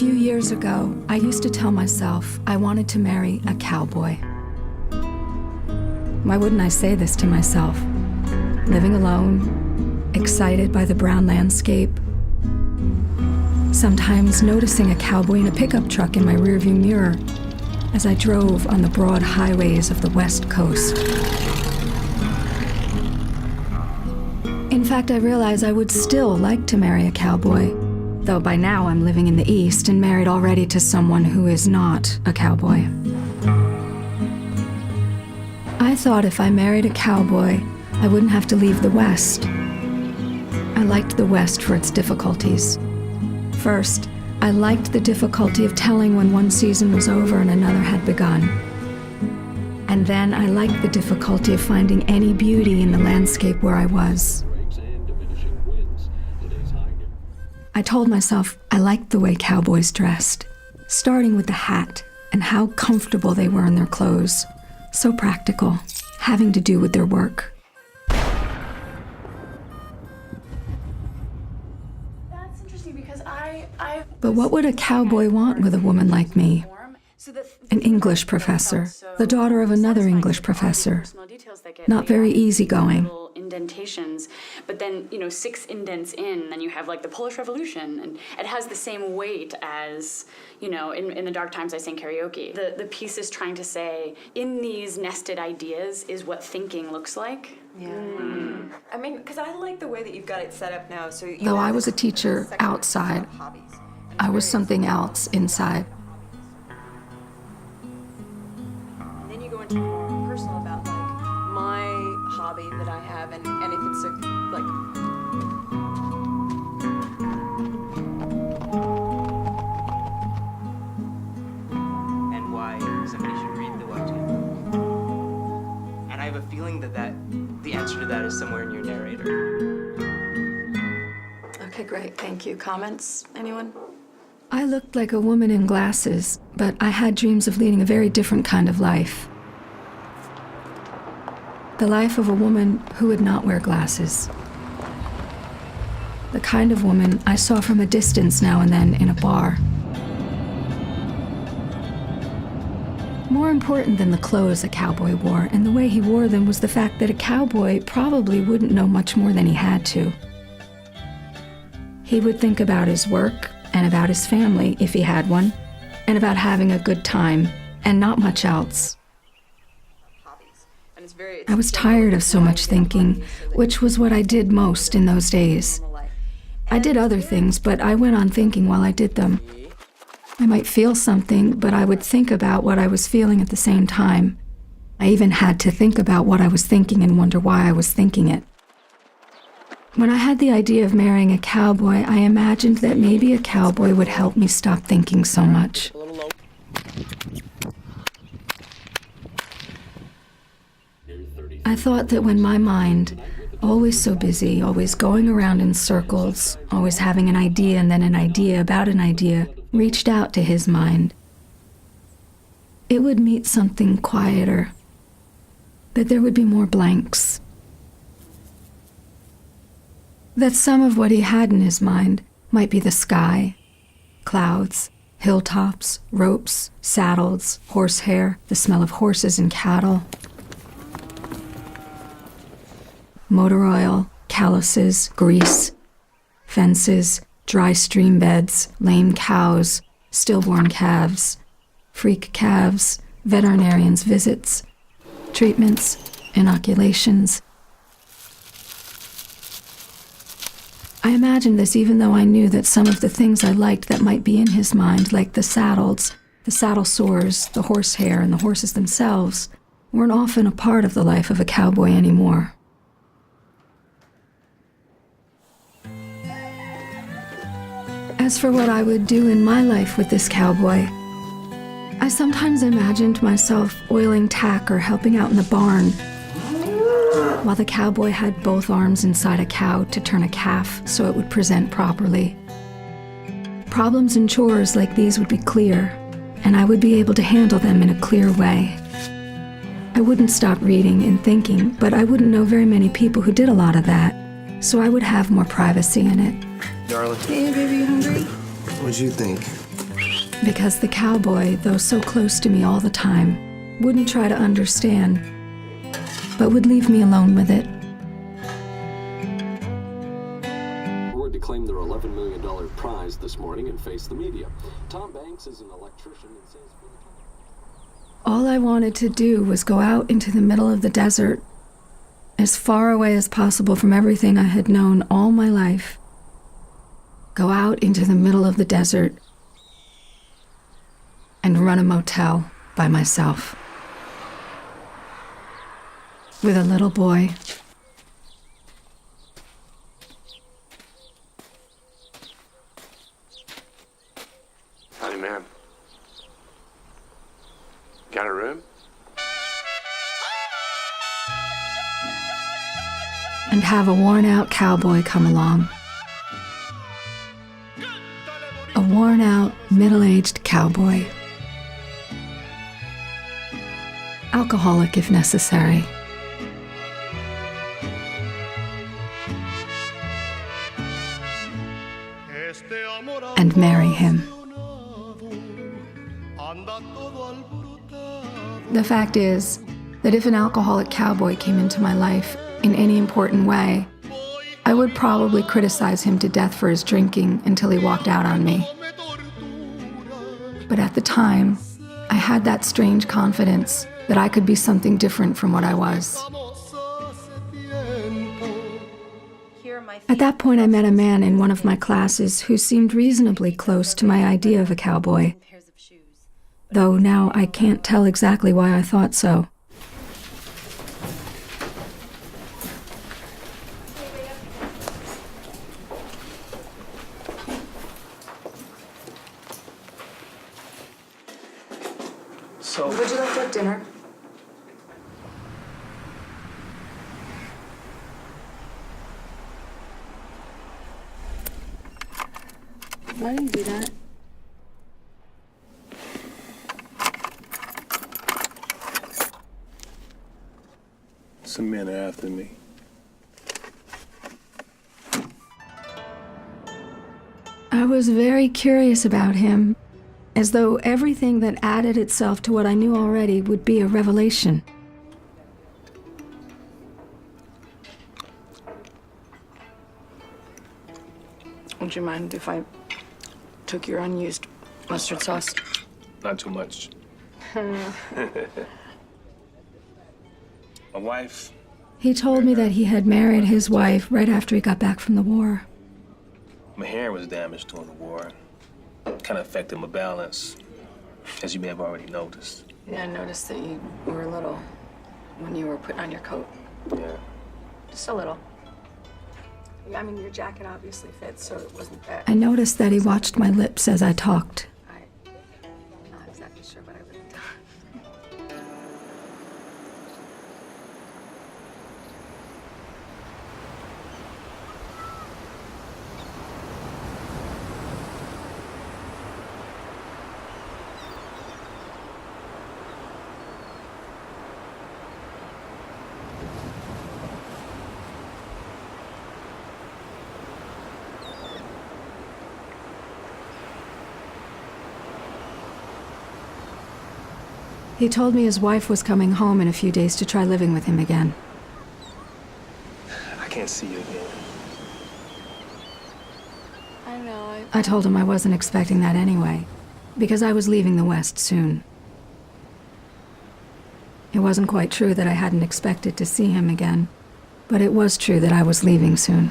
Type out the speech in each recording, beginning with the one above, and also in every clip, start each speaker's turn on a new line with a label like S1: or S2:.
S1: few years ago, I used to tell myself I wanted to marry a cowboy. Why wouldn't I say this to myself? Living alone, excited by the brown landscape, sometimes noticing a cowboy in a pickup truck in my rearview mirror as I drove on the broad highways of the West Coast. In fact, I realized I would still like to marry a cowboy, though by now I'm living in the East and married already to someone who is not a cowboy. I thought if I married a cowboy, I wouldn't have to leave the West. I liked the West for its difficulties. First, I liked the difficulty of telling when one season was over and another had begun. And then I liked the difficulty of finding any beauty in the landscape where I was. I told myself I liked the way cowboys dressed, starting with the hat and how comfortable they were in their clothes. So practical, having to do with their work.
S2: That's interesting because
S1: But what would a cowboy want with a woman like me? An English professor, the daughter of another English professor. Not very easygoing.
S2: Indentations, but then, 6 indents in, then you have like the Polish Revolution, and it has the same weight as, in the dark times I sing karaoke. The piece is trying to say, in these nested ideas is what thinking looks like.
S3: Yeah. I mean, because I like the way that you've got it set up now. So
S1: though I was a teacher outside, I was something else inside.
S3: Then you go into more personal about like my hobby that I have, and if it's
S4: and why somebody should read the webtoon. And I have a feeling that the answer to that is somewhere in your narrator.
S3: Okay, great, thank you. Comments, anyone?
S1: I looked like a woman in glasses, but I had dreams of leading a very different kind of life. The life of a woman who would not wear glasses. The kind of woman I saw from a distance now and then in a bar. More important than the clothes a cowboy wore and the way he wore them was the fact that a cowboy probably wouldn't know much more than he had to. He would think about his work and about his family, if he had one, and about having a good time, and not much else. I was tired of so much thinking, which was what I did most in those days. I did other things, but I went on thinking while I did them. I might feel something, but I would think about what I was feeling at the same time. I even had to think about what I was thinking and wonder why I was thinking it. When I had the idea of marrying a cowboy, I imagined that maybe a cowboy would help me stop thinking so much. I thought that when my mind, always so busy, always going around in circles, always having an idea and then an idea about an idea, reached out to his mind, it would meet something quieter, that there would be more blanks. That some of what he had in his mind might be the sky, clouds, hilltops, ropes, saddles, horsehair, the smell of horses and cattle, motor oil, calluses, grease, fences, dry stream beds, lame cows, stillborn calves, freak calves, veterinarians' visits, treatments, inoculations. I imagined this even though I knew that some of the things I liked that might be in his mind, like the saddles, the saddle sores, the horsehair, and the horses themselves, weren't often a part of the life of a cowboy anymore. As for what I would do in my life with this cowboy, I sometimes imagined myself oiling tack or helping out in the barn, while the cowboy had both arms inside a cow to turn a calf so it would present properly. Problems and chores like these would be clear, and I would be able to handle them in a clear way. I wouldn't stop reading and thinking, but I wouldn't know very many people who did a lot of that, so I would have more privacy in it.
S5: Darling.
S3: Hey, baby, you hungry?
S5: What'd you think?
S1: Because the cowboy, though so close to me all the time, wouldn't try to understand, but would leave me alone with it.
S5: Word to claim their $11 million prize this morning and face the media. Tom Banks is an electrician and says...
S1: All I wanted to do was go out into the middle of the desert, as far away as possible from everything I had known all my life. Go out into the middle of the desert and run a motel by myself with a little boy.
S6: Howdy, ma'am. Got a room?
S1: And have a worn-out cowboy come along. A worn-out, middle-aged cowboy. Alcoholic if necessary. And marry him. The fact is that if an alcoholic cowboy came into my life in any important way, I would probably criticize him to death for his drinking until he walked out on me. But at the time, I had that strange confidence that I could be something different from what I was. At that point, I met a man in one of my classes who seemed reasonably close to my idea of a cowboy, though now I can't tell exactly why I thought so.
S4: So,
S3: What would you like for dinner?
S1: Why do you do that?
S7: Some men are after me.
S1: I was very curious about him, as though everything that added itself to what I knew already would be a revelation.
S3: Would you mind if I took your unused mustard sauce?
S7: Not too much. My wife,
S1: He told me that he had married his wife right after he got back from the war.
S7: my hearing was damaged during the war. Kind of affected my balance, as you may have already noticed.
S3: Yeah, I noticed that you were a little when you were putting on your coat.
S7: Yeah.
S3: Just a little. I mean, your jacket obviously fits, so it wasn't bad.
S1: I noticed that he watched my lips as I talked.
S3: I'm not exactly sure what I would have done.
S1: He told me his wife was coming home in a few days to try living with him again.
S7: I can't see you again.
S3: I know.
S1: I told him I wasn't expecting that anyway, because I was leaving the West soon. It wasn't quite true that I hadn't expected to see him again, but it was true that I was leaving soon.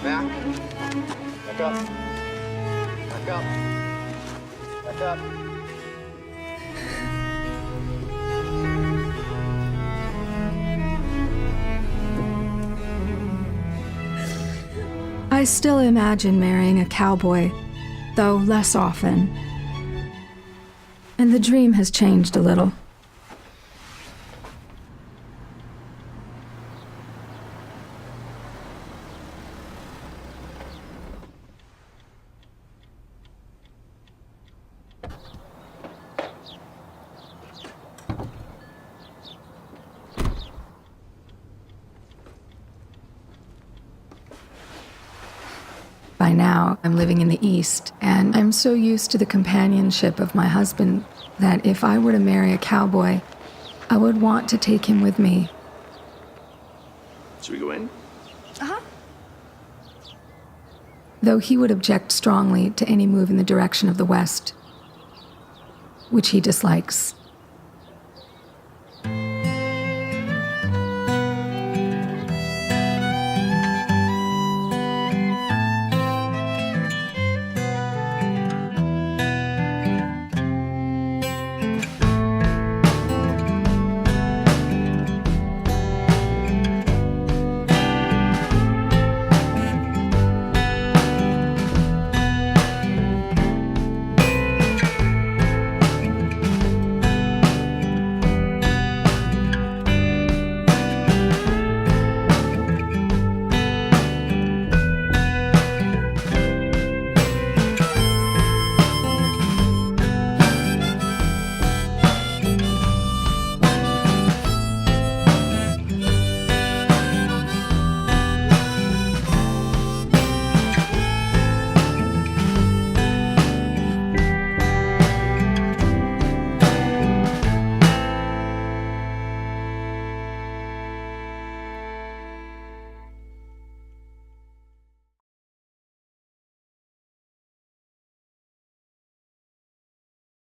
S6: Back up. Back up.
S8: Back up.
S1: I still imagine marrying a cowboy, though less often. And the dream has changed a little. By now, I'm living in the East, and I'm so used to the companionship of my husband that if I were to marry a cowboy, I would want to take him with me.
S6: Should we go in?
S1: Though he would object strongly to any move in the direction of the West, which he dislikes.